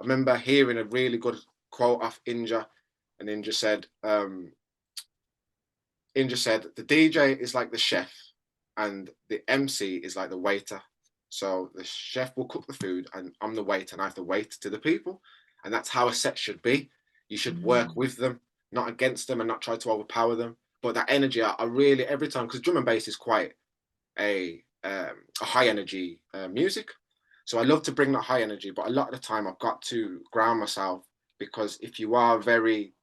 remember hearing a really good quote off Inja, and Inja said, the DJ is like the chef and the MC is like the waiter. So the chef will cook the food and I'm the waiter and I have to wait to the people. And that's how a set should be. You should work with them, not against them, and not try to overpower them. But that energy, I really, every time, because drum and bass is quite a high energy music. So I love to bring that high energy, but a lot of the time I've got to ground myself, because if you are very,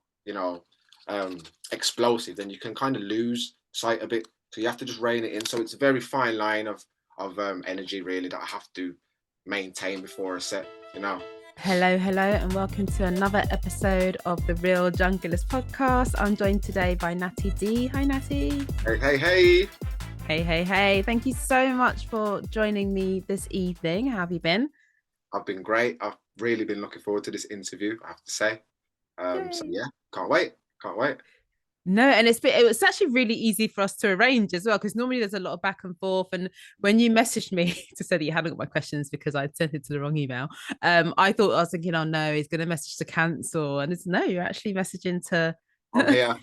explosive, then you can kind of lose sight a bit. So you have to just rein it in. So it's a very fine line of energy, really, that I have to maintain before a set, Hello, and welcome to another episode of the Real Junglist Podcast. I'm joined today by Natty D. Hi, Natty. Hey. Hey. Thank you so much for joining me this evening. How have you been? I've been great. I've really been looking forward to this interview, I have to say. So yeah, can't wait. No, and it was actually really easy for us to arrange as well, because normally there's a lot of back and forth. And when you messaged me to say that you hadn't got my questions because I'd sent it to the wrong email, I was thinking, oh no, he's going to message to cancel. And no, you're actually messaging to. I'm here.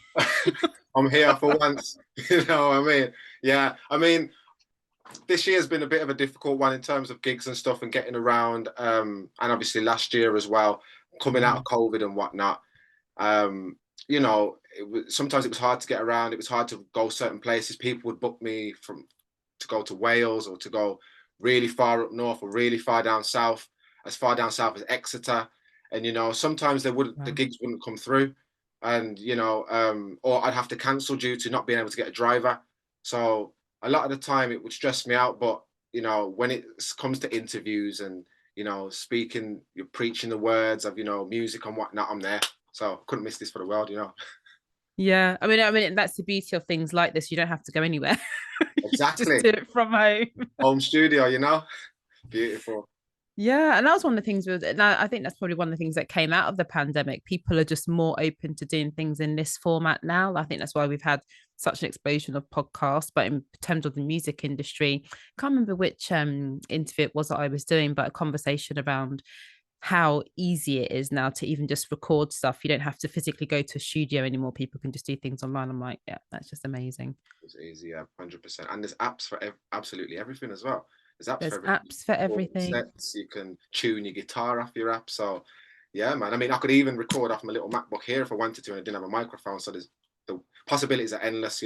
I'm here for once. You know what I mean? Yeah. I mean, this year has been a bit of a difficult one in terms of gigs and stuff and getting around. And obviously last year as well, coming out of COVID and whatnot. Sometimes it was hard to get around. It was hard to go certain places. People would book me to go to Wales or to go really far up north or really far down south as Exeter. And, sometimes the gigs wouldn't come through, and, or I'd have to cancel due to not being able to get a driver. So a lot of the time it would stress me out. But, when it comes to interviews and, speaking, you're preaching the words of, music and whatnot, I'm there. So I couldn't miss this for the world, Yeah, I mean, that's the beauty of things like this. You don't have to go anywhere. Exactly. Just do it from home studio, beautiful. Yeah, and that was one of the things I think that's probably one of the things that came out of the pandemic. People are just more open to doing things in this format now. I think that's why we've had such an explosion of podcasts. But in terms of the music industry, I can't remember which interview it was that I was doing, but a conversation around how easy it is now to even just record stuff. You don't have to physically go to a studio anymore. People can just do things online. I'm like, yeah, that's just amazing. It's easy, yeah, 100%. And there's apps for absolutely everything as well. There's apps for everything. Sets, you can tune your guitar off your app. So yeah, man. I mean, I could even record off my little MacBook here if I wanted to, and I didn't have a microphone. So the possibilities are endless,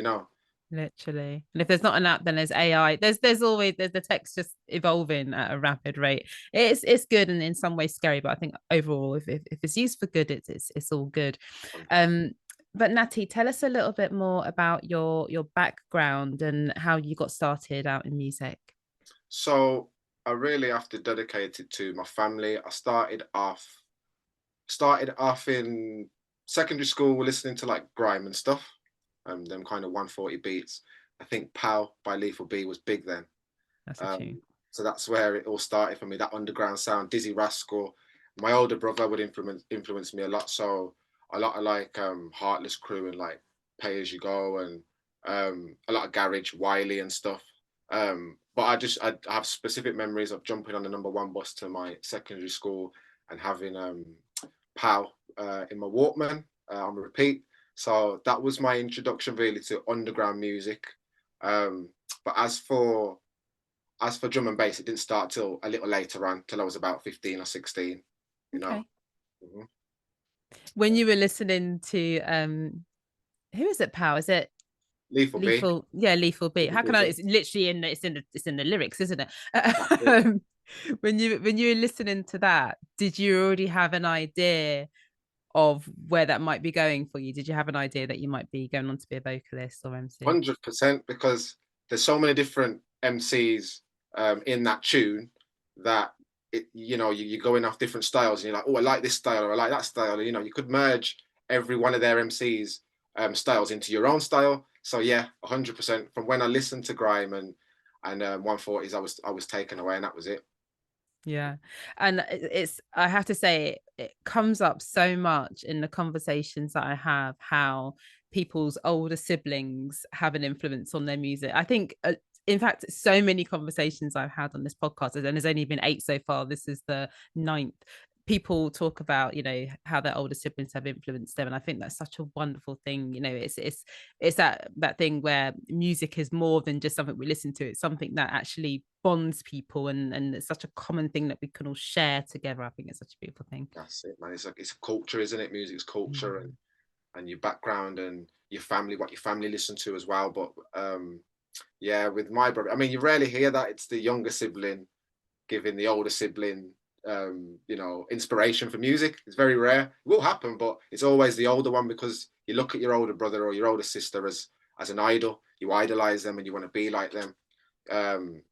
Literally. And if there's not an app, then there's AI. There's always the tech's just evolving at a rapid rate. It's good and in some ways scary, but I think overall, if it's used for good, it's all good. But Natty, tell us a little bit more about your background and how you got started out in music. So I really have to dedicate it to my family. I started off in secondary school listening to like grime and stuff. Them kind of 140 beats. I think Pow by Lethal B was big then. That's a tune. So that's where it all started for me, that underground sound. Dizzy Rascal. My older brother would influence me a lot. So a lot of like Heartless Crew and like Pay As You Go and a lot of Garage, Wiley and stuff. But I have specific memories of jumping on the number 1 bus to my secondary school and having Pow in my Walkman on repeat. So that was my introduction really to underground music. But as for drum and bass, it didn't start till a little later on, till I was about 15 or 16, Okay. Mm-hmm. When you were listening to who is it, Pow? Is it Lethal B? Yeah, Lethal B. How can I? It's literally it's in the lyrics, isn't it? When you were listening to that, did you already have an idea of where that might be going for you? Did you have an idea that you might be going on to be a vocalist or MC? 100%, because there's so many different MCs in that tune that you're going off different styles and you're like, oh, I like this style or I like that style. You could merge every one of their MCs styles into your own style. So yeah, 100%. From when I listened to grime and 140s, I was taken away, and that was it. Yeah, and I have to say it comes up so much in the conversations that I have, how people's older siblings have an influence on their music. I think in fact so many conversations I've had on this podcast, and there's only been 8 so far, this is the 9th, people talk about, you know, how their older siblings have influenced them, and I think that's such a wonderful thing. You know, it's that thing where music is more than just something we listen to. It's something that actually bonds people, and it's such a common thing that we can all share together. I think it's such a beautiful thing. That's it, man. It's like, it's culture, isn't it? Music's culture, Mm. and your background and your family, what your family listen to as well. But yeah, with my brother, I mean, you rarely hear that. It's the younger sibling giving the older sibling, you know, inspiration for music. It's very rare. It will happen, but it's always the older one, because you look at your older brother or your older sister as an idol. You idolize them and you want to be like them.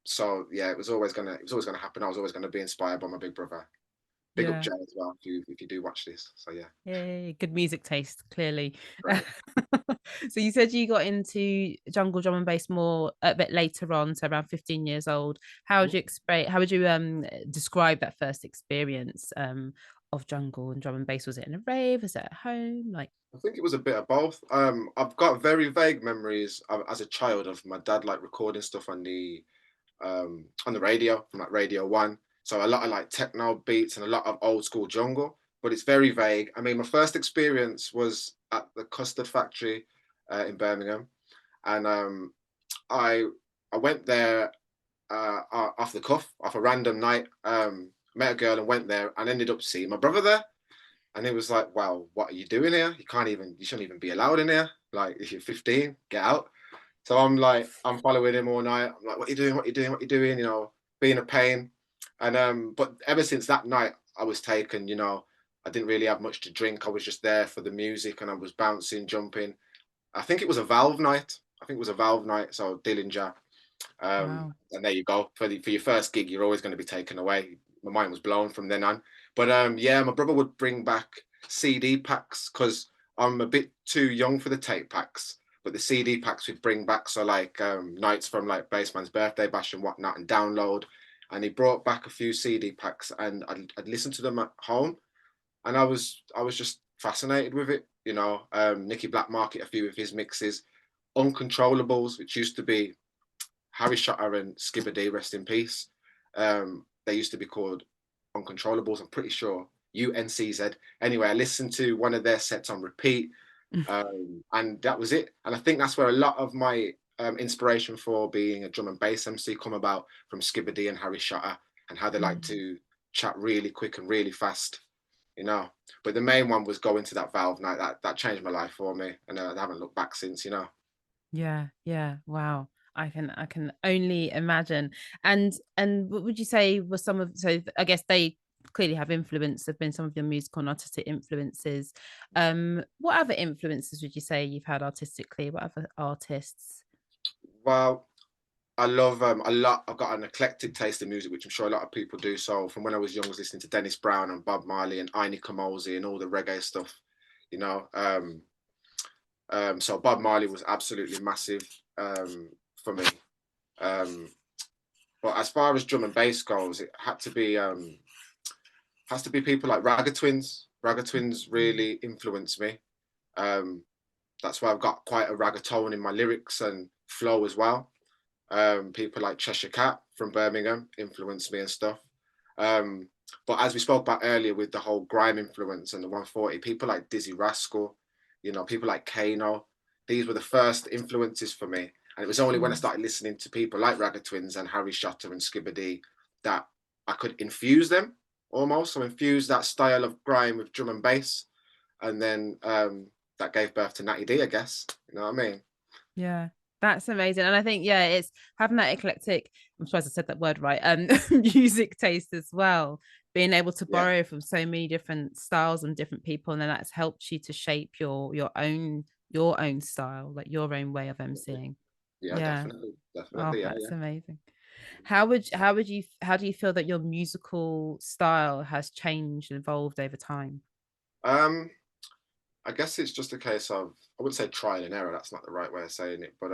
So yeah, it was always gonna happen. I was always gonna be inspired by my big brother. Big up Yeah. Jay as well, if you do watch this. So yeah. Yay, good music taste, clearly. Right. So you said you got into jungle drum and bass more a bit later on, so around 15 years old. How would you describe that first experience of jungle and drum and bass? Was it in a rave? Was it at home? Like, I think it was a bit of both. I've got very vague memories as a child of my dad like recording stuff on the radio, from like Radio One. So a lot of like techno beats and a lot of old school jungle, but it's very vague. I mean, my first experience was at the Custard Factory in Birmingham, and I I went there off the cuff, off a random night. Met a girl and went there, and ended up seeing my brother there. And he was like, "Well, what are you doing here? You shouldn't even be allowed in here. Like, if you're 15, get out." So I'm like, I'm following him all night. I'm like, "What are you doing? What are you doing? What are you doing?" You know, being a pain. And but ever since that night, I was taken. You know, I didn't really have much to drink. I was just there for the music, and I was bouncing, jumping. I think it was a Valve night. I think it was a Valve night. So Dillinger. wow. And there you go. For your first gig, you're always going to be taken away. My mind was blown from then on. But yeah, my brother would bring back CD packs, because I'm a bit too young for the tape packs. But the CD packs would bring back, so like nights from like Bassman's birthday bash and whatnot, and download. And he brought back a few CD packs, and I'd listen to them at home, and I was just fascinated with it. You know, Nicky Black Market, a few of his mixes, Uncontrollables, which used to be Harry Shutter and Skibber D, rest in peace. They used to be called Uncontrollables, I'm pretty sure. UNCZ. Anyway, I listened to one of their sets on repeat, and that was it. And I think that's where a lot of my inspiration for being a drum and bass MC come about, from Skibber D and Harry Shutter, and how they like to chat really quick and really fast, you know. But the main one was going to that Valve night. That changed my life for me, and I haven't looked back since, you know. Yeah. Wow. I can only imagine. And what would you say was some of, so I guess they clearly have been some of your musical and artistic influences. What other influences would you say you've had artistically? What other artists? Well, I love a lot. I've got an eclectic taste in music, which I'm sure a lot of people do. So from when I was young, I was listening to Dennis Brown and Bob Marley and Iny Kamosi and all the reggae stuff, you know. So Bob Marley was absolutely massive for me. But as far as drum and bass goes, it has to be people like Ragga Twins. Ragga Twins really influenced me. That's why I've got quite a ragga tone in my lyrics and flow as well. People like Cheshire Cat from Birmingham influenced me and stuff. But as we spoke about earlier with the whole grime influence and the 140, people like Dizzy Rascal, you know, people like Kano, these were the first influences for me. And it was only when I started listening to people like Ragga Twins and Harry Shutter and Skibber D that I could infuse them almost. So infuse that style of grime with drum and bass. And then that gave birth to Natty D, I guess. You know what I mean? Yeah, that's amazing. And I think, yeah, it's having that eclectic, I'm surprised I said that word right, music taste as well, being able to Yeah. borrow from so many different styles and different people, and then that's helped you to shape your own style, like your own way of emceeing. Yeah, Yeah. definitely. Oh, Definitely. Yeah, that's yeah. amazing. How do you feel that your musical style has changed and evolved over time? Um, I guess it's just a case of, I wouldn't say trial and error, that's not the right way of saying it, but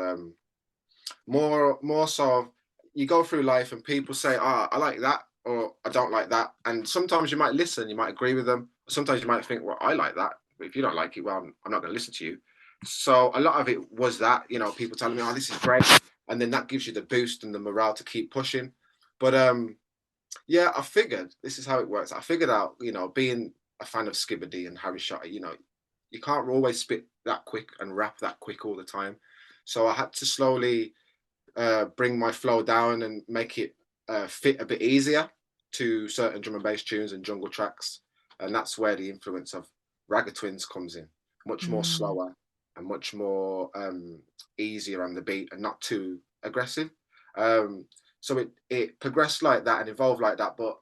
more so you go through life and people say, "Ah, I like that," or "I don't like that." And sometimes you might listen, you might agree with them. Sometimes you might think, "Well, I like that." But if you don't like it, well, I'm not going to listen to you. So a lot of it was that, you know, people telling me, "Oh, this is great." And then that gives you the boost and the morale to keep pushing. But Yeah, I figured this is how it works. I figured out, being a fan of Skibbity and Harry Shotter, you can't always spit that quick and rap that quick all the time. So I had to slowly bring my flow down and make it fit a bit easier to certain drum and bass tunes and jungle tracks. And that's where the influence of Ragga Twins comes in. Much more Mm. slower and much more easier on the beat and not too aggressive. So it progressed like that and evolved like that. But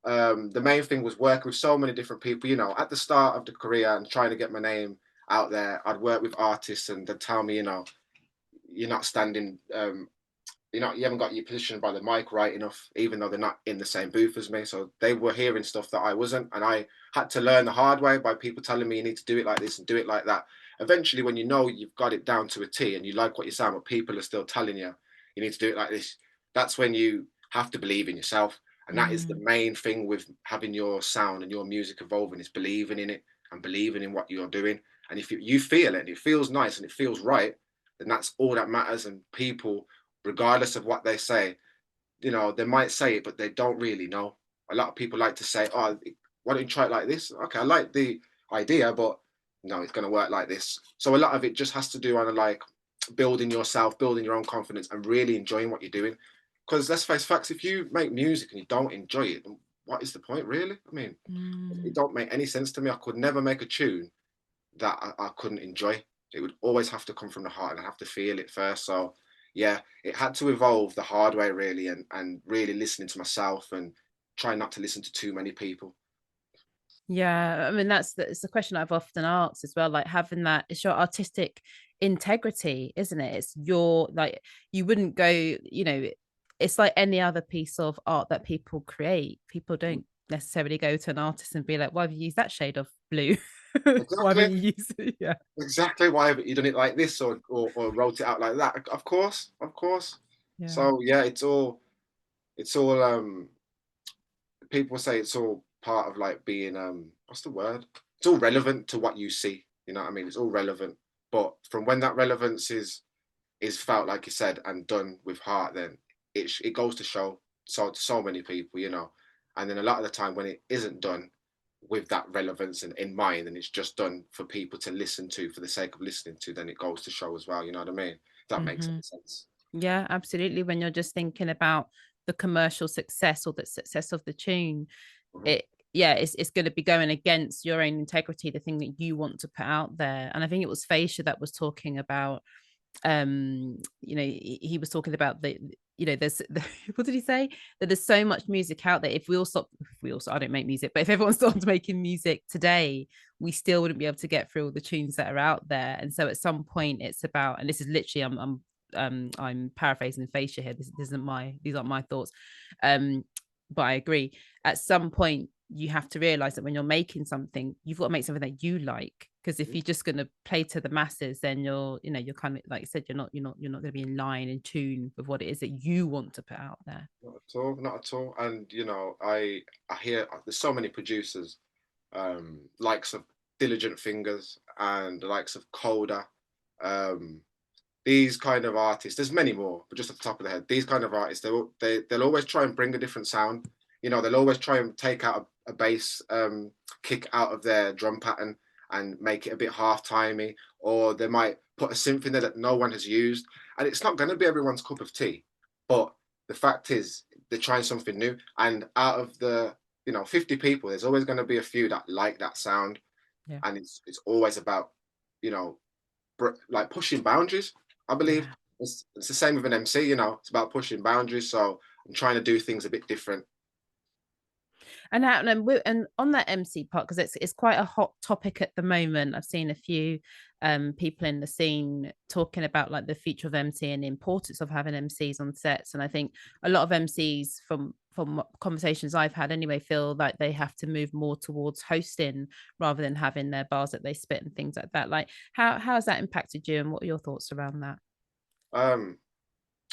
the main thing was working with so many different people. At the start of the career and trying to get my name out there, I'd work with artists and they'd tell me, you're not standing, you haven't got your position by the mic right enough, even though they're not in the same booth as me. So they were hearing stuff that I wasn't, and I had to learn the hard way by people telling me you need to do it like this and do it like that. Eventually, when you know you've got it down to a T and you like what you sound, but people are still telling you you need to do it like this, that's when you have to believe in yourself. And that is the Mm. main thing with having your sound and your music evolving, is believing in it and believing in what you're doing. And if you feel it and it feels nice and it feels right, then that's all that matters. And people, regardless of what they say, they might say it, but they don't really know. A lot of people like to say, "Oh, why don't you try it like this?" Okay, I like the idea, but no, it's going to work like this. So a lot of it just has to do on like building yourself, building your own confidence, and really enjoying what you're doing. Because let's face facts, if you make music and you don't enjoy it, then what is the point, really? I mean, it Mm. don't make any sense to me. I could never make a tune that I couldn't enjoy. It would always have to come from the heart and I have to feel it first. So yeah, it had to evolve the hard way really, and really listening to myself and trying not to listen to too many people. Yeah, I mean it's the question I've often asked as well. Like having that, it's your artistic integrity, isn't it? It's your like you wouldn't go, it's like any other piece of art that people create. People don't necessarily go to an artist and be like, "Why have you used that shade of blue? Why haven't Exactly, you used it?" Yeah. exactly. Why haven't you done it like this, or wrote it out like that? Of course, of course. Yeah. So yeah, it's all people say it's all part of like being what's the word? It's all relevant to what you see. You know what I mean? It's all relevant. But from when that relevance is felt, like you said, and done with heart, then it goes to show so many people, And then a lot of the time when it isn't done with that relevance in mind, and it's just done for people to listen to for the sake of listening to, then it goes to show as well. You know what I mean? If that makes Hmm. any sense. Yeah, absolutely. When you're just thinking about the commercial success or the success of the tune, Mhm. it yeah, it's going to be going against your own integrity, the thing that you want to put out there. And I think it was Facia that was talking about he was talking about there's what did he say, that there's so much music out there. If we all stop, I don't make music, but if everyone stopped making music today, we still wouldn't be able to get through all the tunes that are out there. And so at some point it's about, and this is literally I'm paraphrasing Facia here, this isn't these aren't my thoughts, but I agree, at some point you have to realize that when you're making something, you've got to make something that you like. Because if you're just going to play to the masses, then you're kind of, like you said, you're not going to be in line, in tune with what it is that you want to put out there. Not at all, not at all. And I hear there's so many producers, likes of Diligent Fingers and the likes of Coda, um, these kind of artists. There's many more, but just off the top of the head, these kind of artists, they'll always try and bring a different sound. They'll always try and take out a bass kick out of their drum pattern and make it a bit half timey, or they might put a synth in there that no one has used, and it's not going to be everyone's cup of tea. But the fact is, they're trying something new, and out of the 50 people, there's always going to be a few that like that sound, Yeah. and it's always about you know like pushing boundaries. I believe Yeah. it's the same with an MC. It's about pushing boundaries. So I'm trying to do things a bit different. And on that MC part, because it's quite a hot topic at the moment. I've seen a few people in the scene talking about like the future of MC and the importance of having MCs on sets. And I think a lot of MCs, from conversations I've had anyway, feel like they have to move more towards hosting rather than having their bars that they spit and things like that. Like how has that impacted you, and what are your thoughts around that? Um,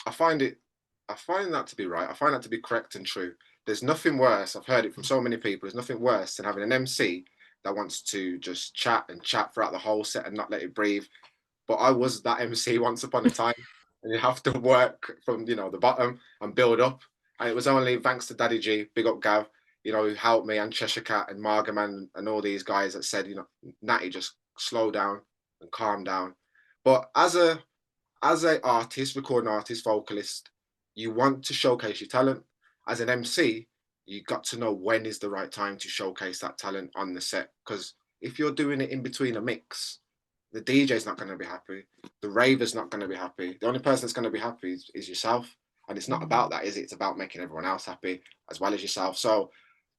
I find it, I find that to be right. I find that to be correct and true. There's nothing worse. I've heard it from so many people. There's nothing worse than having an MC that wants to just chat and chat throughout the whole set and not let it breathe. But I was that MC once upon a time, and you have to work from the bottom and build up. And it was only thanks to Daddy G, big up Gav, you know, who helped me, and Cheshire Cat and Margaman and all these guys that said, you know, Natty, just slow down and calm down. But as a artist, recording artist, vocalist, you want to showcase your talent. As an MC, you got to know when is the right time to showcase that talent on the set. Because if you're doing it in between a mix, the DJ's not going to be happy. The raver's not going to be happy. The only person that's going to be happy is yourself. And it's not about that, is it? It's about making everyone else happy as well as yourself. So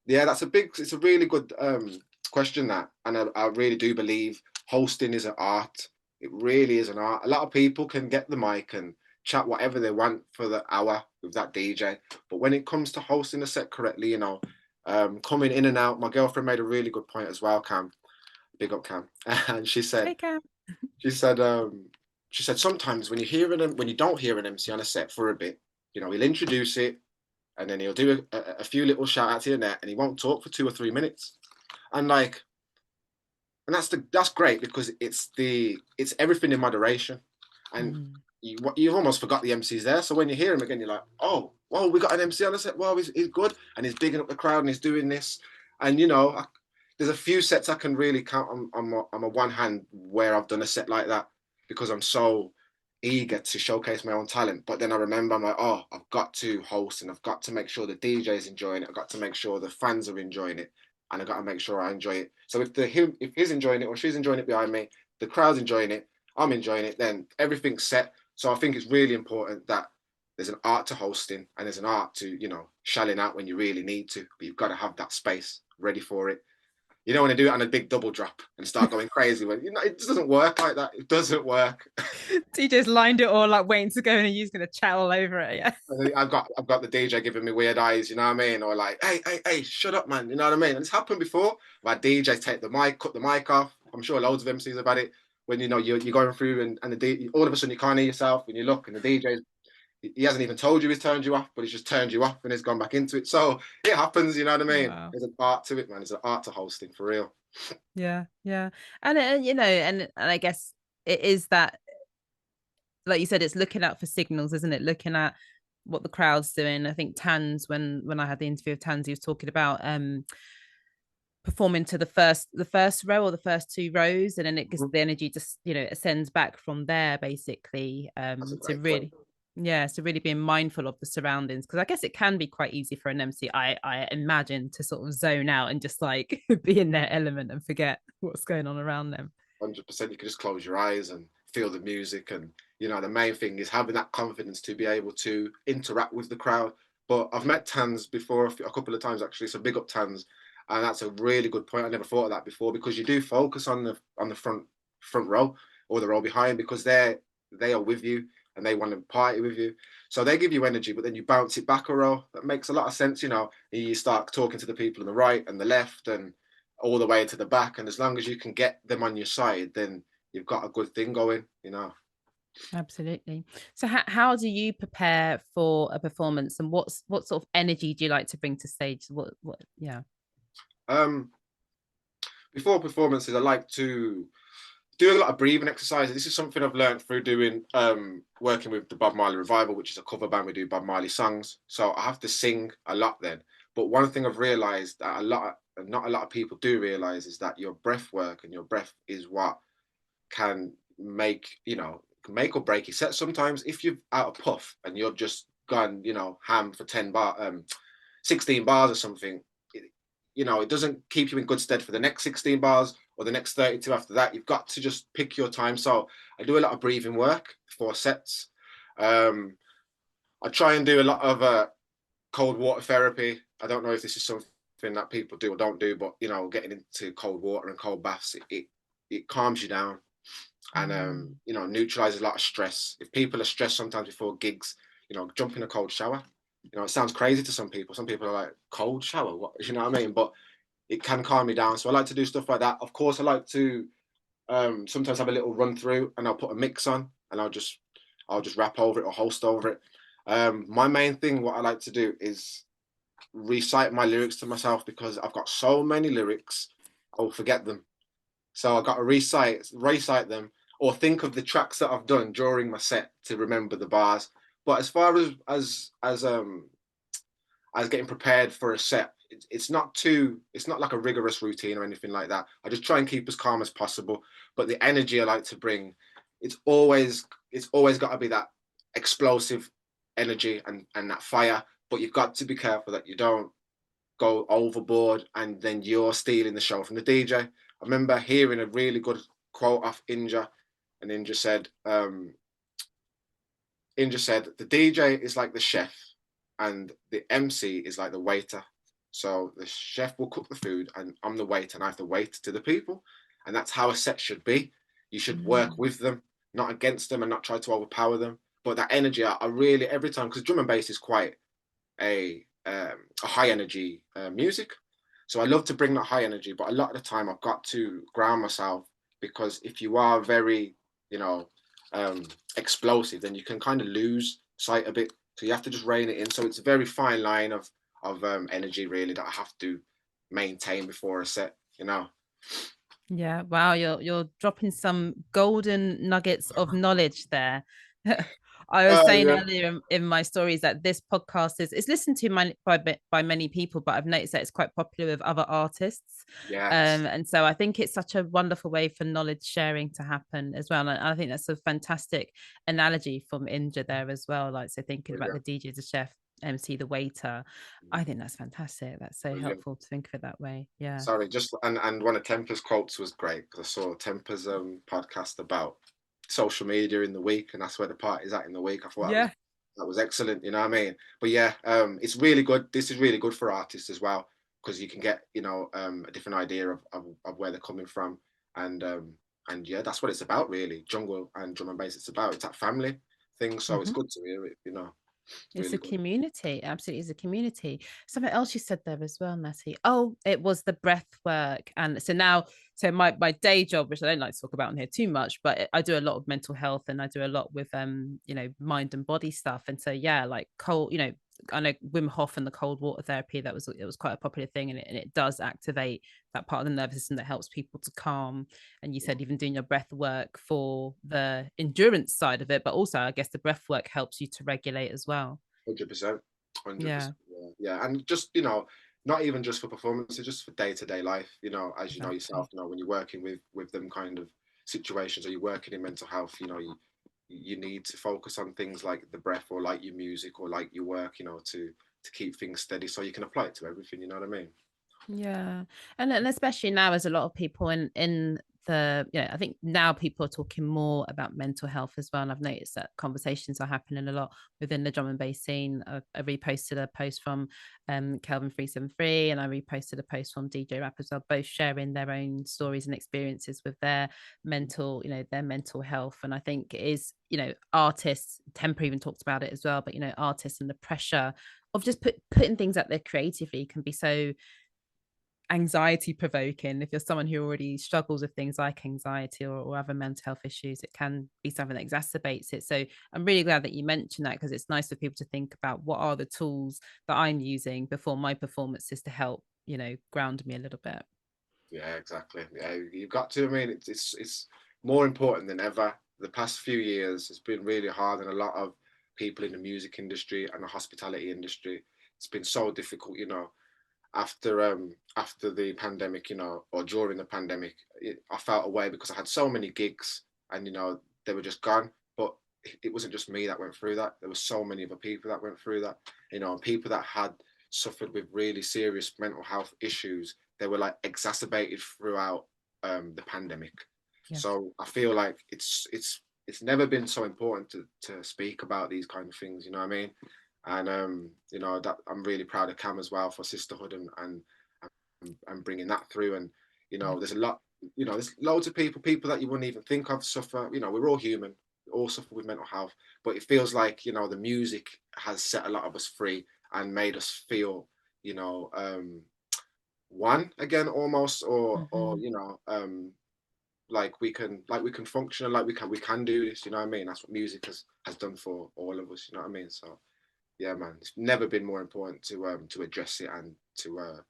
yeah, it's a really good question, that. And I really do believe hosting is an art. It really is an art. A lot of people can get the mic and chat whatever they want for the hour with that DJ. But when it comes to hosting a set correctly, you know, coming in and out, my girlfriend made a really good point as well, Cam. Big up, Cam. And she said, Hey, Cam. she said sometimes when you don't hear an MC on a set for a bit, you know, he'll introduce it and then he'll do a few little shout outs here and there, and he won't talk for 2 or 3 minutes. And like, and that's great, because it's everything in moderation. And you've almost forgot the MC's there. So when you hear him again, you're like, oh, well, we got an MC on the set. Well, he's good, and he's bigging up the crowd, and he's doing this. And you know, there's a few sets I can really count on my one hand where I've done a set like that, because I'm so eager to showcase my own talent. But then I remember, I'm like, oh, I've got to host, and I've got to make sure the DJ is enjoying it. I've got to make sure the fans are enjoying it, and I've got to make sure I enjoy it. So if he's enjoying it or she's enjoying it behind me, the crowd's enjoying it, I'm enjoying it, then everything's set. So I think it's really important that there's an art to hosting, and there's an art to, you know, shelling out when you really need to, but you've got to have that space ready for it. You don't want to do it on a big double drop and start going crazy when, you know, it doesn't work like that. It doesn't work. DJ's lined it all up, waiting to go, and he's going to chat all over it. Yeah. I've got the DJ giving me weird eyes, you know what I mean? Or like, hey, shut up, man. You know what I mean? And it's happened before. My DJ take the mic, cut the mic off. I'm sure loads of MCs have had it, when, you know, you're going through and all of a sudden you can't hear yourself, and you look, and the DJ, he hasn't even told you he's turned you off, but he's just turned you off and he's gone back into it. So it happens, you know what I mean? Wow. There's an art to it, man. There's an art to hosting, for real. Yeah. And you know, and I guess it is that, like you said, it's looking out for signals, isn't it? Looking at what the crowd's doing. I think Tans, when I had the interview with Tans, he was talking about performing to the first row or the first 2 rows, and then it gets the energy just, you know, ascends back from there, basically. To really point. Yeah, so really being mindful of the surroundings, because I guess it can be quite easy for an MC, I imagine, to sort of zone out and just like be in their element and forget what's going on around them. 100%. You can just close your eyes and feel the music, and you know, the main thing is having that confidence to be able to interact with the crowd. But I've met Tans before a couple of times, actually, so big up Tans. And that's a really good point. I never thought of that before, because you do focus on the front row or the row behind, because they are with you and they want to party with you. So they give you energy, but then you bounce it back a row. That makes a lot of sense, you know. You start talking to the people on the right and the left and all the way to the back. And as long as you can get them on your side, then you've got a good thing going, you know. Absolutely. So how do you prepare for a performance, and what sort of energy do you like to bring to stage? What yeah. Before performances, I like to do a lot of breathing exercises. This is something I've learned through doing working with the Bob Marley Revival, which is a cover band. We do Bob Marley songs, so I have to sing a lot then. But one thing I've realized that not a lot of people do realize is that your breath work and your breath is what can make or break your set. Sometimes if you're out of puff and you've just gone, you know, ham for 16 bars or something, it doesn't keep you in good stead for the next 16 bars or the next 32 after that. You've got to just pick your time. So I do a lot of breathing work before sets. I try and do a lot of cold water therapy. I don't know if this is something that people do or don't do, but, you know, getting into cold water and cold baths, it calms you down and, neutralizes a lot of stress. If people are stressed sometimes before gigs, jump in a cold shower. It sounds crazy to some people. Some people are like, cold shower? What? You know what I mean? But it can calm me down. So I like to do stuff like that. Of course, I like to sometimes have a little run through and I'll put a mix on and I'll just rap over it or host over it. My main thing, what I like to do is recite my lyrics to myself, because I've got so many lyrics, I'll forget them. So I've got to recite them or think of the tracks that I've done during my set to remember the bars. But as far as as getting prepared for a set, it's not like a rigorous routine or anything like that. I just try and keep as calm as possible. But the energy I like to bring, it's always got to be that explosive energy and that fire. But you've got to be careful that you don't go overboard and then you're stealing the show from the DJ. I remember hearing a really good quote off Inja, and Inja said, the DJ is like the chef and the MC is like the waiter. So the chef will cook the food and I'm the waiter and I have to wait to the people. And that's how a set should be. You should work with them, not against them, and not try to overpower them. But that energy, I really, every time, because drum and bass is quite a high energy music. So I love to bring that high energy, but a lot of the time I've got to ground myself, because if you are very, explosive, then you can kind of lose sight a bit. So you have to just rein it in. So it's a very fine line of energy really that I have to maintain before a set, Yeah, wow, you're dropping some golden nuggets of knowledge there. I was saying Yeah. earlier in my stories that this podcast is listened to by many people, but I've noticed that it's quite popular with other artists. Yes. And so I think it's such a wonderful way for knowledge sharing to happen as well. And I think that's a fantastic analogy from Inja there as well. Like, so thinking about the DJ, the chef, MC, the waiter. I think that's fantastic. That's so helpful to think of it that way. Yeah. Sorry, just and one of Temper's quotes was great, because I saw Temper's podcast about social media in the week, and that's where the party's at in the week. I thought that was excellent, you know what I mean? But yeah, it's really good. This is really good for artists as well, because you can get, a different idea of where they're coming from. And yeah, that's what it's about really. Jungle and drum and bass, it's that family thing. So it's good to hear it, It's really a good. community, absolutely is a community. Something else you said there as well, Natty. Oh, it was the breath work. And so my day job, which I don't like to talk about on here too much, but I do a lot of mental health and I do a lot with mind and body stuff. And so yeah, like cold, I know Wim Hof and the cold water therapy, it was quite a popular thing, and it does activate that part of the nervous system that helps people to calm. And you said even doing your breath work for the endurance side of it, but also I guess the breath work helps you to regulate as well. 100%. 100%. Yeah. Yeah. And just, not even just for performances, just for day-to-day life, as you know yourself, when you're working with them kind of situations, or you're working in mental health, you need to focus on things like the breath, or like your music, or like your work, to keep things steady, so you can apply it to everything, you know what I mean? Yeah. And especially now, as a lot of people in the, I think now people are talking more about mental health as well. And I've noticed that conversations are happening a lot within the drum and bass scene. I reposted a post from Kelvin 373, and I reposted a post from DJ Rap as well, both sharing their own stories and experiences with their mental, their mental health. And I think it is, artists, Temper even talked about it as well, but artists and the pressure of just putting things out there creatively can be so anxiety provoking. If you're someone who already struggles with things like anxiety or other mental health issues, it can be something that exacerbates it. So I'm really glad that you mentioned that, because it's nice for people to think about what are the tools that I'm using before my performances to help ground me a little bit. Yeah, exactly. Yeah, you've got to. I mean, it's more important than ever. The past few years has been really hard, and a lot of people in the music industry and the hospitality industry, it's been so difficult, after the pandemic, or during the pandemic, I felt away because I had so many gigs, and they were just gone. But it wasn't just me that went through that. There were so many other people that went through that. People that had suffered with really serious mental health issues. They were like exacerbated throughout the pandemic. Yes. So I feel like it's never been so important to speak about these kind of things. You know what I mean? And that I'm really proud of Cam as well for Sisterhood and bringing that through. And there's a lot, there's loads of people that you wouldn't even think of suffer. We're all human, we all suffer with mental health, but it feels like the music has set a lot of us free and made us feel one again almost, or like we can function, and like we can do this. You know what I mean? That's what music has done for all of us. You know what I mean? So. Yeah, man, it's never been more important to address it and to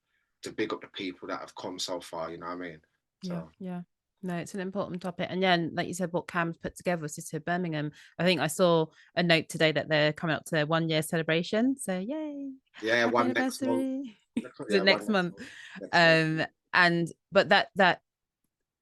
big up the people that have come so far. You know what I mean? So. Yeah. No, it's an important topic. And yeah, like you said, what Cam's put together with Sisterhood Birmingham. I think I saw a note today that they're coming up to their 1 year celebration. So yay. Yeah, Happy one next month. anniversary. Is Yeah, it one next next month? month. Next month. And but that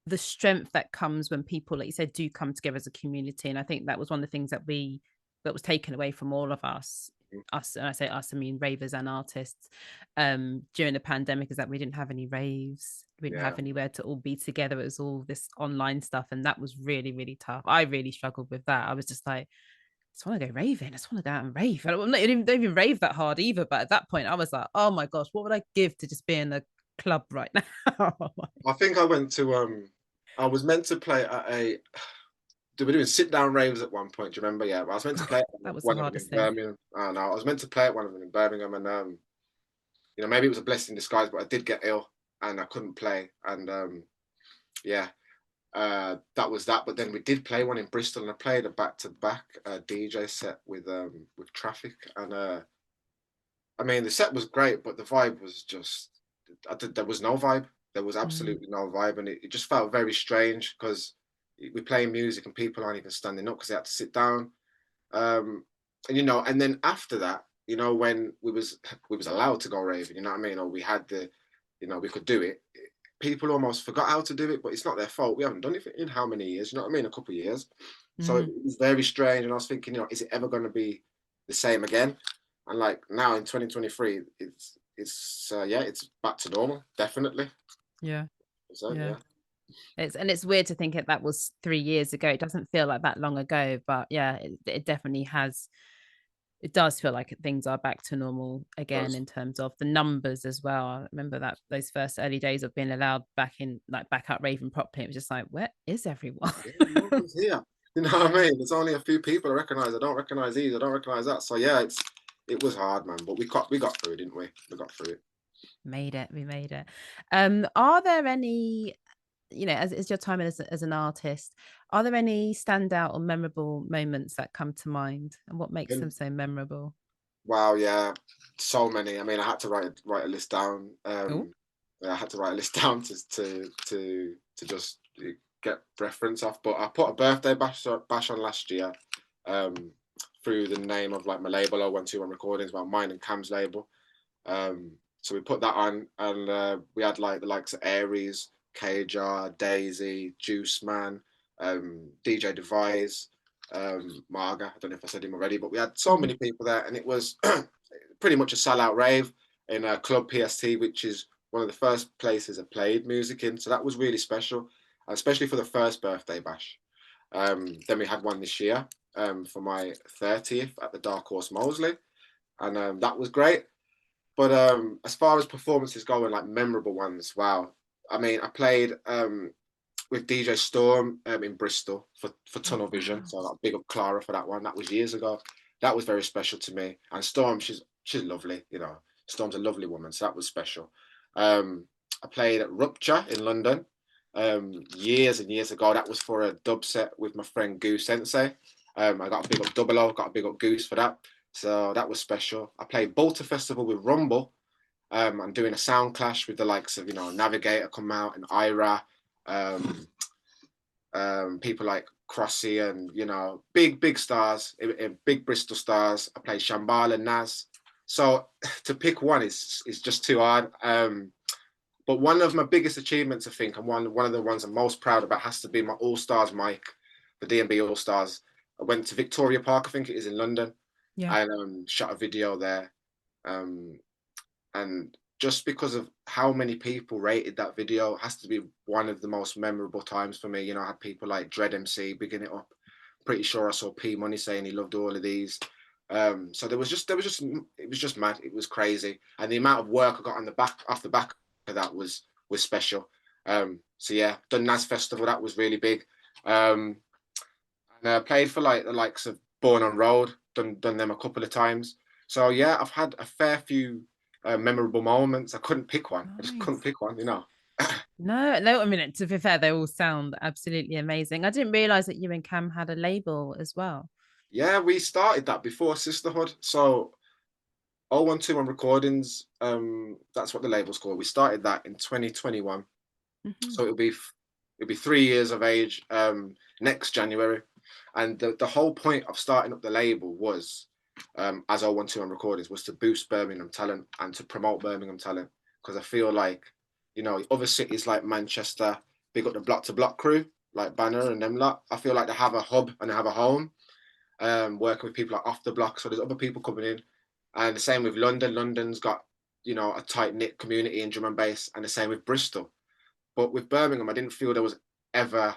the strength that comes when people, like you said, do come together as a community. And I think that was one of the things that was taken away from all of us. Us, and I say us, I mean ravers and artists, during the pandemic, is that we didn't have any raves, we didn't have anywhere to all be together. It was all this online stuff, and that was really, really tough. I really struggled with that. I was just like, I just want to go raving. I just want to go out and rave. I don't even rave that hard either. But at that point, I was like, oh my gosh, what would I give to just be in a club right now? I think I went to I was meant to play at a they were doing sit down raves at one point. Do you remember? Yeah, I was meant to play at That was the one of them in hardest thing. Birmingham. I don't know. I was meant to play at one of them in Birmingham, and you know, maybe it was a blessing in disguise, but I did get ill and I couldn't play. And yeah, that was that. But then we did play one in Bristol, and I played a back-to-back DJ set with Traffic. And I mean, the set was great, but the vibe was just there was no vibe. There was absolutely no vibe, and it just felt very strange because we're playing music and people aren't even standing up because they had to sit down. And you know, and then after that, you know, when we was allowed to go raving, you know what I mean, or we had the, you know, we could do it. People almost forgot how to do it, but it's not their fault. We haven't done it in how many years? You know what I mean? A couple of years. So it was very strange, and I was thinking, you know, is it ever going to be the same again? And like now in 2023, it's back to normal, definitely. Yeah. So, yeah. It's weird to think that was 3 years ago. It doesn't feel like that long ago, but yeah, it definitely has. It does feel like things are back to normal again in terms of the numbers as well. I remember that those first early days of being allowed back out raving properly. It was just like, where is everyone? No one's here. You know what I mean? There's only a few people I recognize. I don't recognize these. I don't recognize that. So yeah, it was hard, man. But we got through it, didn't we? We got through it. We made it. Are there any, you know, as your time as an artist, are there any standout or memorable moments that come to mind, and what makes them so memorable? Wow, yeah, so many. I mean, I had to write a list down. I had to write a list down to just get reference off. But I put a birthday bash on last year, through the name of like my label 0121 Recordings, well, mine and Cam's label. So we put that on, and we had like the likes of Aries, KJR, Daisy, Juice Man, DJ Devise, Marga. I don't know if I said him already, but we had so many people there, and it was pretty much a sellout rave in a Club PST, which is one of the first places I played music in. So that was really special, especially for the first birthday bash. Then we had one this year for my 30th at the Dark Horse Moseley, and that was great. But as far as performances go, and like memorable ones, wow. I mean, I played with DJ Storm in Bristol for Tunnel Vision. So like, big up Clara for that one. That was years ago. That was very special to me. And Storm, she's lovely. You know, Storm's a lovely woman. So that was special. I played at Rupture in London years and years ago. That was for a dub set with my friend Goose Sensei. I got a big up Double O, got a big up Goose for that. So that was special. I played Bolter Festival with Rumble. I'm doing a sound clash with the likes of, you know, Navigator come out and Ira, people like Crossy and, you know, big stars, big Bristol stars. I played Shambhala, Nas. So to pick one is just too hard. But one of my biggest achievements, I think, and one of the ones I'm most proud about has to be my All Stars mic, the D&B All Stars. I went to Victoria Park, I think it is in London. Yeah. And shot a video there. And just because of how many people rated that video, it has to be one of the most memorable times for me. You know, I had people like Dread MC bigging it up. Pretty sure I saw P Money saying he loved all of these. So it was just mad. It was crazy. And the amount of work I got off the back of that was special. So yeah, done Nas Festival, that was really big. And I played for like the likes of Born on Road, done them a couple of times. So yeah, I've had a fair few memorable moments. I couldn't pick one. Nice. I just couldn't pick one, you know. No, I mean, to be fair, they all sound absolutely amazing. I didn't realize that you and Cam had a label as well. Yeah, we started that before Sisterhood. So 0121 Recordings, that's what the label's called. We started that in 2021. So it'll be it'll be 3 years of age next January. And the whole point of starting up the label was, as 012 Recordings, was to boost Birmingham talent and to promote Birmingham talent. Because I feel like, other cities like Manchester, big up the Block to Block crew, like Banner and them lot. I feel like they have a hub and they have a home, working with people like Off the Block. So there's other people coming in. And the same with London. London's got, a tight-knit community in drum and bass, and the same with Bristol. But with Birmingham, I didn't feel there was ever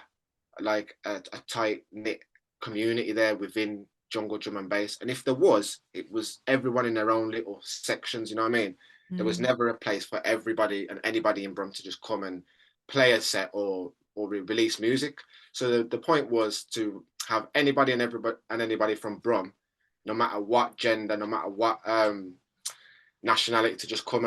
like a tight-knit community there within jungle drum and bass. And if there was, it was everyone in their own little sections, you know what I mean? There was never a place for everybody and anybody in Brum to just come and play a set or release music. So the point was to have anybody and anybody from Brum, no matter what gender, no matter what nationality, to just come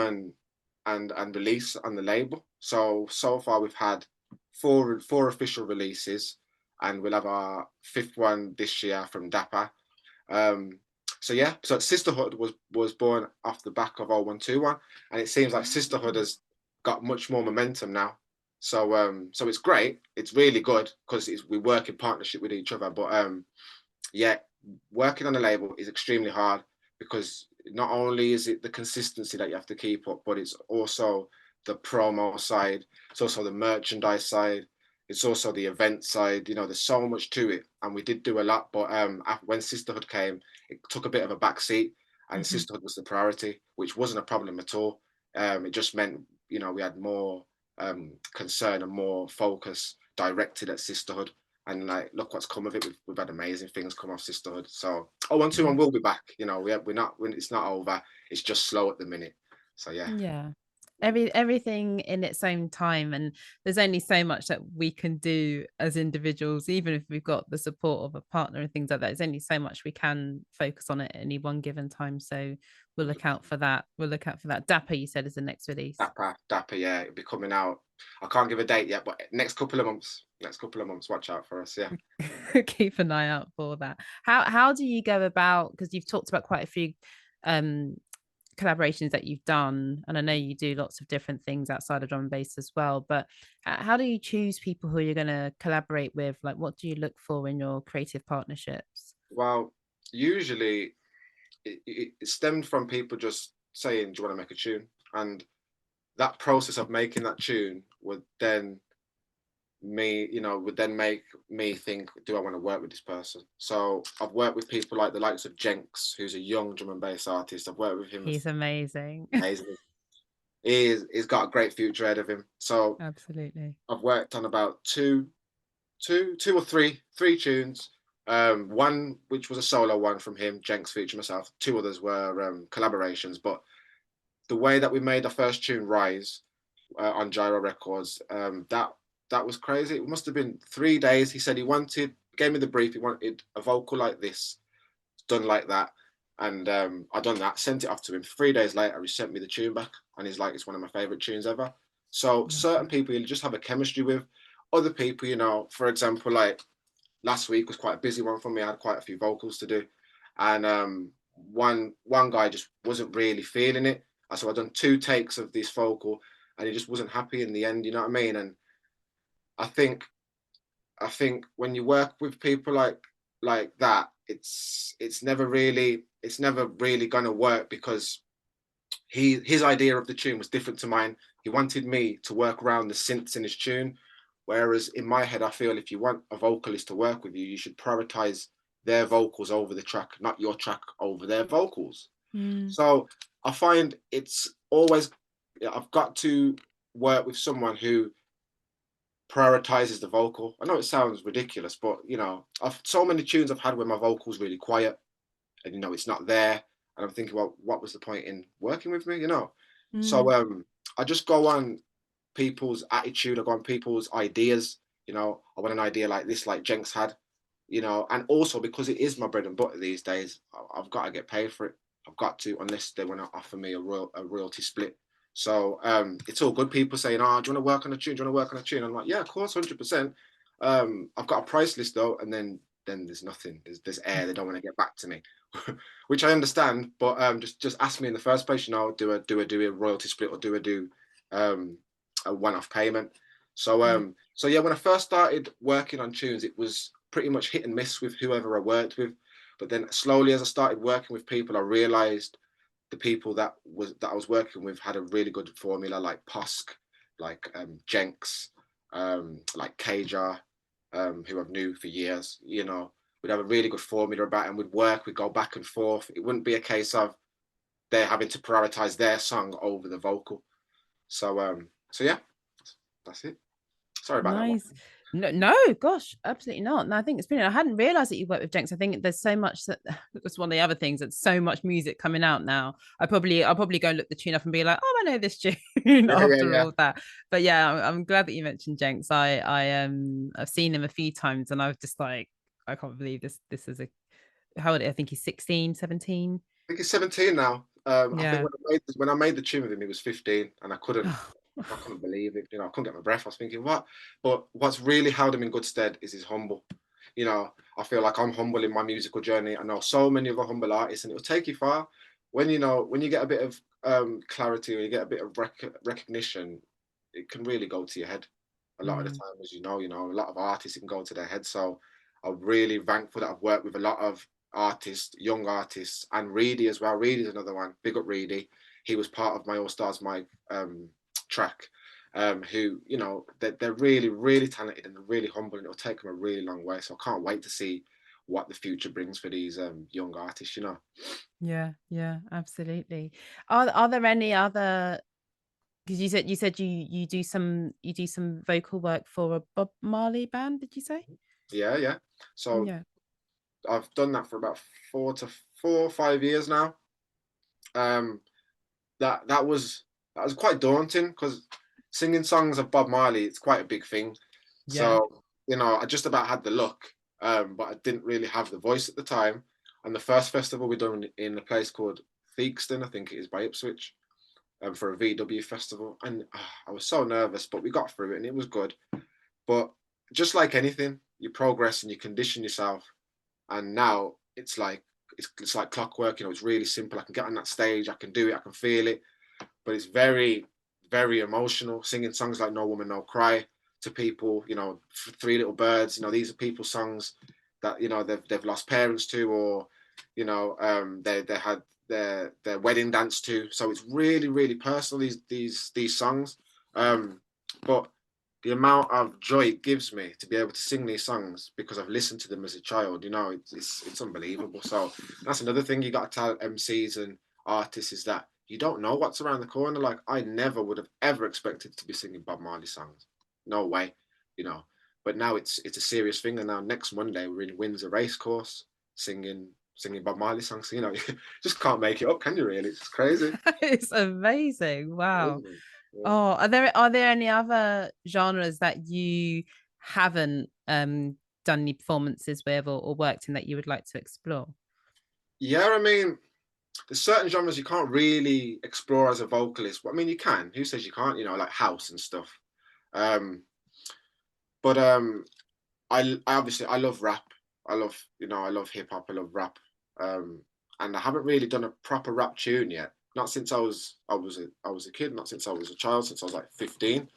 and release on the label. So far we've had four official releases, and we'll have our 5th one this year from Dapper. So Sisterhood was born off the back of 0121, and it seems like Sisterhood has got much more momentum now. So it's great. It's really good because we work in partnership with each other. But working on a label is extremely hard, because not only is it the consistency that you have to keep up, but it's also the promo side. It's also the merchandise side. It's also the event side. There's so much to it, and we did do a lot. But when Sisterhood came, it took a bit of a backseat, and Sisterhood was the priority, which wasn't a problem at all. It just meant, we had more concern and more focus directed at Sisterhood. And like, look what's come of it. We've had amazing things come off Sisterhood. So 012 will be back. We're not. It's not over. It's just slow at the minute. So yeah. Yeah. Everything in its own time, and there's only so much that we can do as individuals, even if we've got the support of a partner and things like that. There's only so much we can focus on at any one given time. So we'll look out for that. Dapper, you said, is the next release. Dapper, yeah, it'll be coming out. I can't give a date yet, but next couple of months, watch out for us. Yeah. Keep an eye out for that. How do you go about, because you've talked about quite a few collaborations that you've done, and I know you do lots of different things outside of drum and bass as well, but how do you choose people who you're going to collaborate with? Like, what do you look for in your creative partnerships? Well, usually it stemmed from people just saying, do you want to make a tune? And that process of making that tune would then make me think, do I want to work with this person? So I've worked with people like the likes of Jenks, who's a young drum and bass artist. I've worked with him. He's amazing. He's got a great future ahead of him. So absolutely, I've worked on about two or three tunes. One which was a solo one from him, Jenks featuring myself. 2 others were collaborations. But the way that we made the first tune, Rise, on Gyro Records, that was crazy. It must have been 3 days. He said gave me the brief. He wanted a vocal like this, done like that. And I done that, sent it off to him. 3 days later, he sent me the tune back. And he's like, it's one of my favorite tunes ever. So certain people you just have a chemistry with. Other people, for example, like last week was quite a busy one for me. I had quite a few vocals to do. And one guy just wasn't really feeling it. So I done 2 takes of this vocal, and he just wasn't happy in the end, you know what I mean? And I think when you work with people like that, it's never really gonna work, because his idea of the tune was different to mine. He wanted me to work around the synths in his tune, whereas in my head, I feel if you want a vocalist to work with you, you should prioritize their vocals over the track, not your track over their vocals. So I find it's always, I've got to work with someone who prioritizes the vocal. I know it sounds ridiculous, but I've so many tunes I've had where my vocal's really quiet, and it's not there, and I'm thinking, well, what was the point in working with me? So I just go on people's attitude. I go on people's ideas. I want an idea like this, like Jenks had, and also because it is my bread and butter these days, I've got to get paid for it. I've got to, unless they want to offer me a royalty split. So it's all good. People saying, do you want to work on a tune? Do you want to work on a tune? I'm like, yeah, of course, 100%. I've got a price list though, and then there's nothing. There's air. They don't want to get back to me, which I understand. But just ask me in the first place. Do I do a royalty split, or do I do a one-off payment? So yeah, when I first started working on tunes, it was pretty much hit and miss with whoever I worked with. But then slowly, as I started working with people, I realised the people that I was working with had a really good formula, like Posk, like Jenks, like Kajar, who I've knew for years. You know, we'd have a really good formula about it, and we'd go back and forth. It wouldn't be a case of they're having to prioritize their song over the vocal. So yeah, that's it. Sorry about that one. Nice. No, gosh, absolutely not. No, I think it's brilliant. I hadn't realized that you worked with Jenks. I think there's so much that's one of the other things. That's so much music coming out now. I'll probably go and look the tune up and be like, oh, I know this tune after Yeah. all that. But yeah, I'm glad that you mentioned Jenks. I've seen him a few times and I was just like, I can't believe this is a how old, I think he's 16, 17. I think he's 17 now. I think Yeah. when I made the tune with him, he was 15, and I couldn't believe it. You know, I couldn't get my breath. I was thinking, what? But what's really held him in good stead is his humble. You know, I feel like I'm humble in my musical journey. I know so many other humble artists, and it'll take you far. When you get a bit of clarity, or you get a bit of recognition, it can really go to your head. A lot of the time, as you know, a lot of artists, it can go to their head. So I'm really thankful that I've worked with a lot of artists, young artists, and Reedy as well. Reedy's another one. Big up Reedy. He was part of my All Stars My track. Who, you know, they're really, really talented and they're really humble, and it'll take them a really long way. So I can't wait to see what the future brings for these young artists, you know. Yeah, absolutely. Are there any other, because you do some vocal work for a Bob Marley band, did you say? Yeah. So Yeah. I've done that for about 4 or 5 years now. Um, that was quite daunting because singing songs of Bob Marley, it's quite a big thing. Yeah. So, you know, I just about had the look, but I didn't really have the voice at the time. And the first festival we done in a place called Theakston, I think it is, by Ipswich, for a VW festival. And I was so nervous, but we got through it and it was good. But just like anything, you progress and you condition yourself. And now it's like clockwork, you know, it's really simple. I can get on that stage, I can do it, I can feel it. But it's very, very emotional, singing songs like No Woman, No Cry to people, you know, Three Little Birds, you know, these are people's songs that, you know, they've lost parents to, or, you know, they had their wedding dance to. So it's really, really personal, these songs. But the amount of joy it gives me to be able to sing these songs because I've listened to them as a child, you know, it's unbelievable. So that's another thing you got to tell MCs and artists, is that you don't know what's around the corner. Like, I never would have ever expected to be singing Bob Marley songs. No way, you know. But now it's a serious thing. And now next Monday we're in Windsor Racecourse singing Bob Marley songs. So, you know, you just can't make it up, can you? Really, it's crazy. It's amazing. Wow. Yeah. Oh, are there any other genres that you haven't done any performances with or worked in that you would like to explore? Yeah, I mean, there's certain genres you can't really explore as a vocalist. But I mean, you can. Who says you can't? You know, like house and stuff. Um, but I obviously I love rap. I love hip hop. I love rap. And I haven't really done a proper rap tune yet. Not since I was a kid. Not since I was a child. Since I was like 15.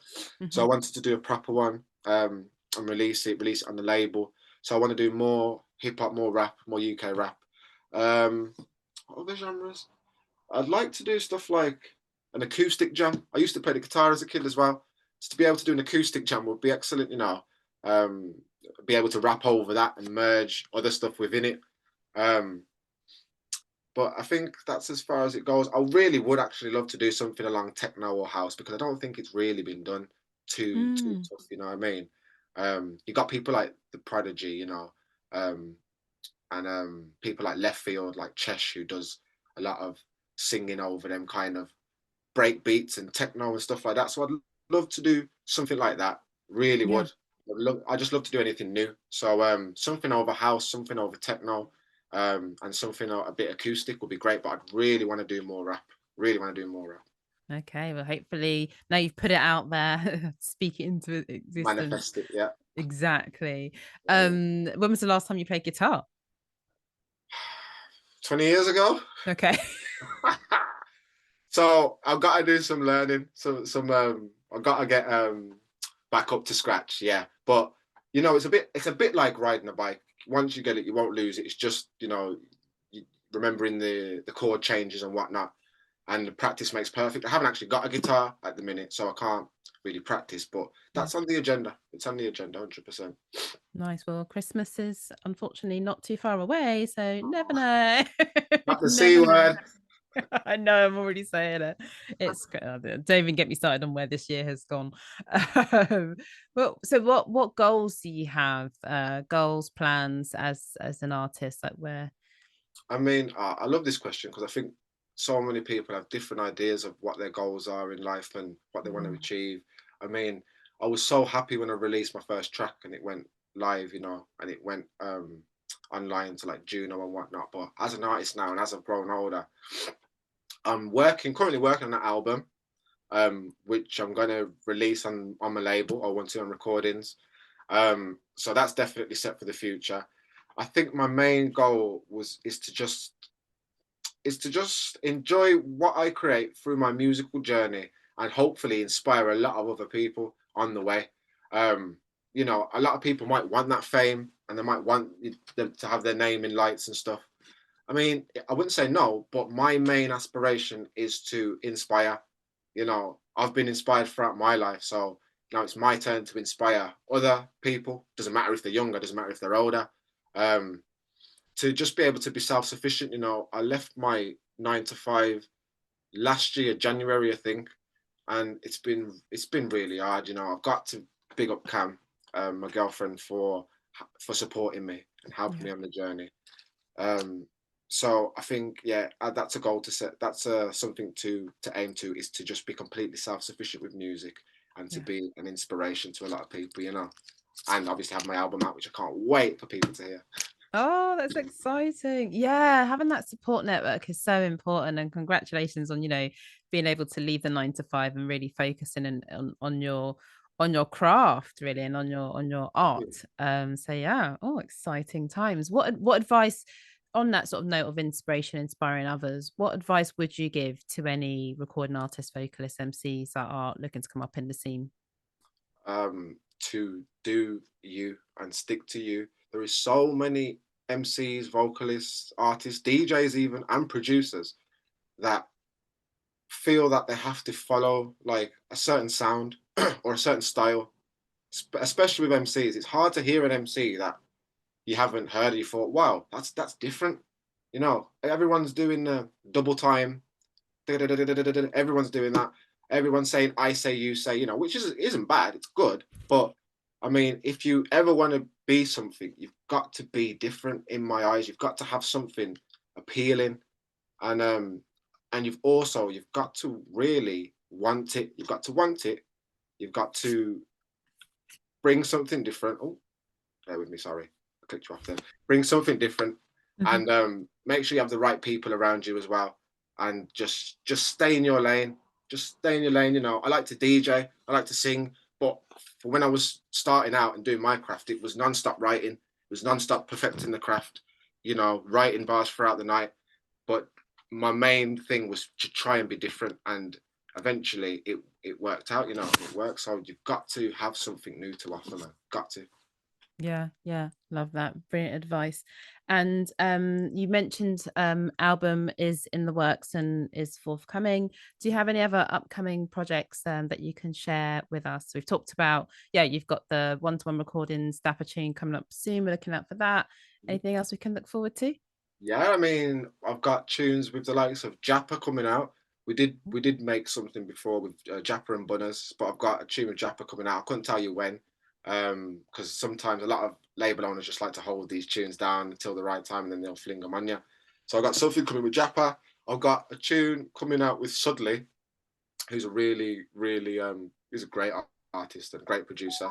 So I wanted to do a proper one. And release it on the label. So I want to do more hip hop, more rap, more UK rap. What other genres? I'd like to do stuff like an acoustic jam. I used to play the guitar as a kid as well. So to be able to do an acoustic jam would be excellent, you know. Be able to rap over that and merge other stuff within it. But I think that's as far as it goes. I really would actually love to do something along techno or house, because I don't think it's really been done too tough, you know what I mean? You got people like the Prodigy, you know, and people like Left Field, like Chesh, who does a lot of singing over them kind of break beats and techno and stuff like that. So I'd love to do something like that. Really Yeah. would. I just love to do anything new. So something over house, something over techno, and something a bit acoustic would be great. But I'd really want to do more rap. Really want to do more rap. Okay, well, hopefully now you've put it out there, speak it into existence. Manifest it, yeah. Exactly. Yeah. When was the last time you played guitar? 20 years ago. Okay. So I've got to do some learning. I've got to get back up to scratch. Yeah, but you know, it's a bit like riding a bike. Once you get it, you won't lose it. It's just, you know, remembering the chord changes and whatnot. And the practice makes perfect. I haven't actually got a guitar at the minute, so I can't really practice. But that's on the agenda. It's on the agenda, 100%. Nice. Well, Christmas is unfortunately not too far away, so never know. Not the C Never know. word. I know, I'm already saying it. It's don't even get me started on where this year has gone. Well, so what goals do you have? Goals, plans as an artist, like where? I mean, I love this question because I think so many people have different ideas of what their goals are in life and what they want to achieve. I mean, I was so happy when I released my first track and it went live, you know, and it went online to like Juno and whatnot. But as an artist now and as I've grown older, I'm currently working on an album, which I'm going to release on my label or want to on recordings. So that's definitely set for the future. I think my main goal is to just enjoy what I create through my musical journey and hopefully inspire a lot of other people on the way. You know, a lot of people might want that fame and they might want them to have their name in lights and stuff. I mean, I wouldn't say no, but my main aspiration is to inspire. You know, I've been inspired throughout my life, so now it's my turn to inspire other people. Doesn't matter if they're younger, doesn't matter if they're older. To just be able to be self-sufficient. You know, I left my 9 to 5 last year, January, I think, and it's been really hard. You know, I've got to big up Cam, my girlfriend, for supporting me and helping me on the journey. So I think, yeah, that's a goal to set. That's something to aim to, is to just be completely self-sufficient with music and to be an inspiration to a lot of people, you know, and obviously have my album out, which I can't wait for people to hear. Oh, that's exciting. Yeah, having that support network is so important. And congratulations on, being able to leave the 9 to 5 and really focusing on your craft, really, and on your art. So yeah, exciting times. What advice, on that sort of note of inspiration, inspiring others, what advice would you give to any recording artists, vocalists, MCs that are looking to come up in the scene? To do you and stick to you. There is so many MCs, vocalists, artists, DJs even, and producers that feel that they have to follow like a certain sound or a certain style. Especially with MCs, it's hard to hear an MC that you haven't heard and you thought, wow, that's different. You know, everyone's doing the double time. Everyone's doing that. Everyone's saying I say, you say, you know, which isn't bad. It's good. But I mean, if you ever want to be something, you've got to be different in my eyes. You've got to have something appealing. And you've got to really want it. You've got to want it. You've got to bring something different. Oh, bear with me, sorry. I clicked you off there. Bring something different. And make sure you have the right people around you as well. And just stay in your lane. Just stay in your lane. You know, I like to DJ, I like to sing, but for when I was starting out and doing my craft, it was non-stop writing. It was non-stop perfecting the craft, you know, writing bars throughout the night. But my main thing was to try and be different, and eventually it worked out, you know, it worked. So you've got to have something new to offer, man. Got to. Yeah, love that. Brilliant advice. And you mentioned album is in the works and is forthcoming. Do you have any other upcoming projects that you can share with us? We've talked about, you've got the one-to-one recordings, Dapper Tune coming up soon. We're looking out for that. Anything else we can look forward to? Yeah, I mean, I've got tunes with the likes of Jappa coming out. We did make something before with Jappa and Bunners, but I've got a tune with Jappa coming out. I couldn't tell you when, because sometimes a lot of label owners just like to hold these tunes down until the right time and then they'll fling them on you. So I've got something coming with Jappa. I've got a tune coming out with Sudley, who's a really, really, he's a great artist and a great producer.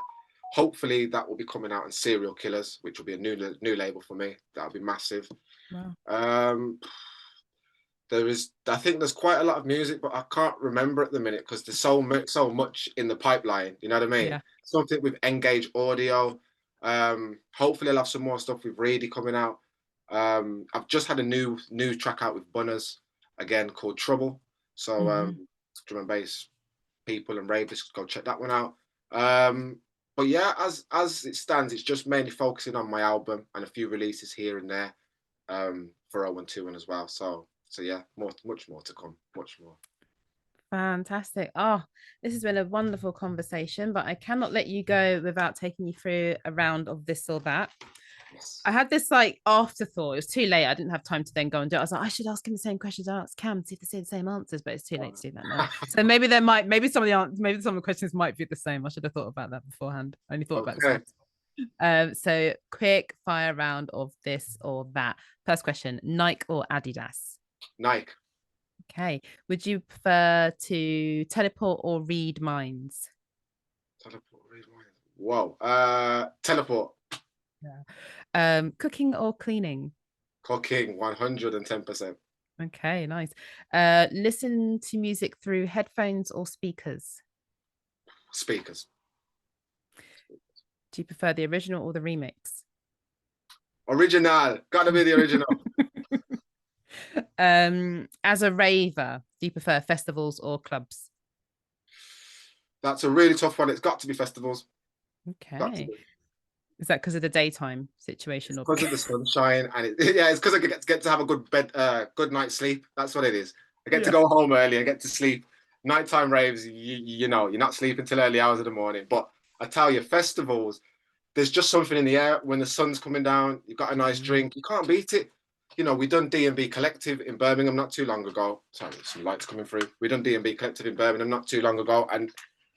Hopefully that will be coming out in Serial Killers, which will be a new label for me. That'll be massive. Wow. I think there's quite a lot of music, but I can't remember at the minute because there's so much in the pipeline. You know what I mean? Yeah. Something with Engage Audio. Hopefully I'll have some more stuff with Reedy coming out. I've just had a new track out with Bunners again called Trouble. So drum and bass people and ravers, go check that one out. But yeah, as it stands, it's just mainly focusing on my album and a few releases here and there for 012 as well. So yeah, much more to come, much more. Fantastic. Oh, this has been a wonderful conversation, but I cannot let you go without taking you through a round of this or that. Yes. I had this like afterthought. It was too late. I didn't have time to then go and do it. I was like, I should ask him the same questions I asked Cam, see if they say the same answers, but it's too late to do that now. So maybe some of the questions might be the same. I should have thought about that beforehand. I only thought about this. So quick fire round of this or that. First question, Nike or Adidas? Nike. Okay. Would you prefer to teleport or read minds? Teleport, read minds. Whoa. Teleport. Yeah. Cooking or cleaning? Cooking, 110%. Okay, nice. Listen to music through headphones or speakers? Speakers. Do you prefer the original or the remix? Original. Gotta be the original. As a raver, do you prefer festivals or clubs? That's a really tough one. It's got to be festivals. Okay. Is that because of the daytime situation? Because of the sunshine, and it's because I get to have a good night's sleep. That's what it is. I get to go home early. I get to sleep. Nighttime raves, you know, you're not sleeping till early hours of the morning. But I tell you, festivals, there's just something in the air when the sun's coming down. You've got a nice drink. You can't beat it. You know, we done D&B Collective in Birmingham not too long ago. Sorry, some lights coming through. We done D&B Collective in Birmingham not too long ago, and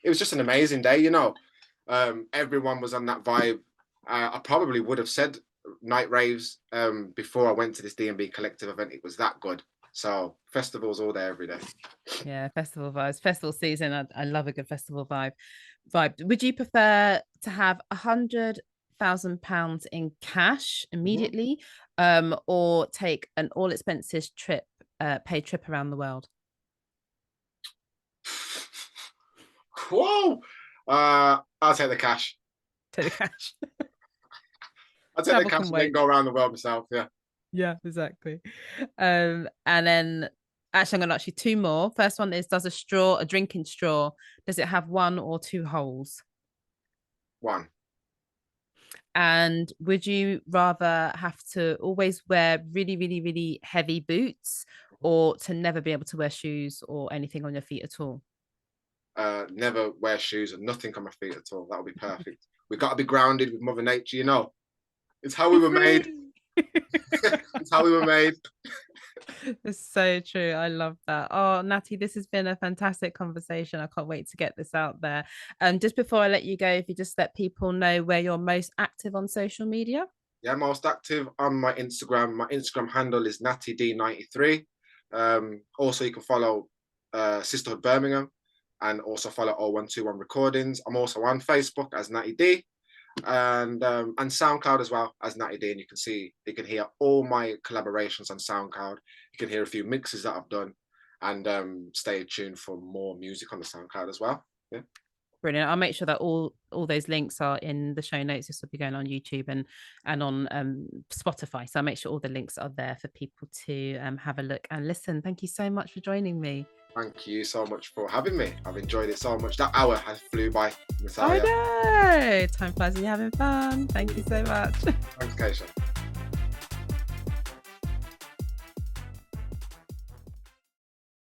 it was just an amazing day. You know, everyone was on that vibe. I probably would have said night raves before I went to this D&B Collective event. It was that good. So festivals all day, every day. Yeah, festival vibes, festival season. I love a good festival vibe. Would you prefer to have £100,000 in cash immediately, or take an all expenses paid trip around the world? Whoa! I'll take the cash. Take the cash. I'll take the cash and then go around the world myself. Yeah, exactly. And then actually, I'm going to ask you two more. First one is, does a drinking straw, does it have one or two holes? One. And would you rather have to always wear really, really, really heavy boots, or to never be able to wear shoes or anything on your feet at all? Never wear shoes and nothing on my feet at all. That would be perfect. We've got to be grounded with Mother Nature, you know. It's how we were made. It's how we were made. It's so true. I love that. Oh, Natty, this has been a fantastic conversation. I can't wait to get this out there. And just before I let you go, if you just let people know where you're most active on social media. Yeah, most active on my Instagram. My Instagram handle is Natty D93. Also, you can follow Sisterhood Birmingham, and also follow 0121 Recordings. I'm also on Facebook as Natty D, and SoundCloud as well as Natty D. And you can hear all my collaborations on SoundCloud. You can hear a few mixes that I've done, and stay tuned for more music on the SoundCloud as well. Yeah. Brilliant. I'll make sure that all those links are in the show notes. This will be going on YouTube and on Spotify. So I'll make sure all the links are there for people to have a look and listen. Thank you so much for joining me. Thank you so much for having me. I've enjoyed it so much. That hour has flew by. I know. Time flies when you're having fun. Thank you so much. Thanks, Keisha.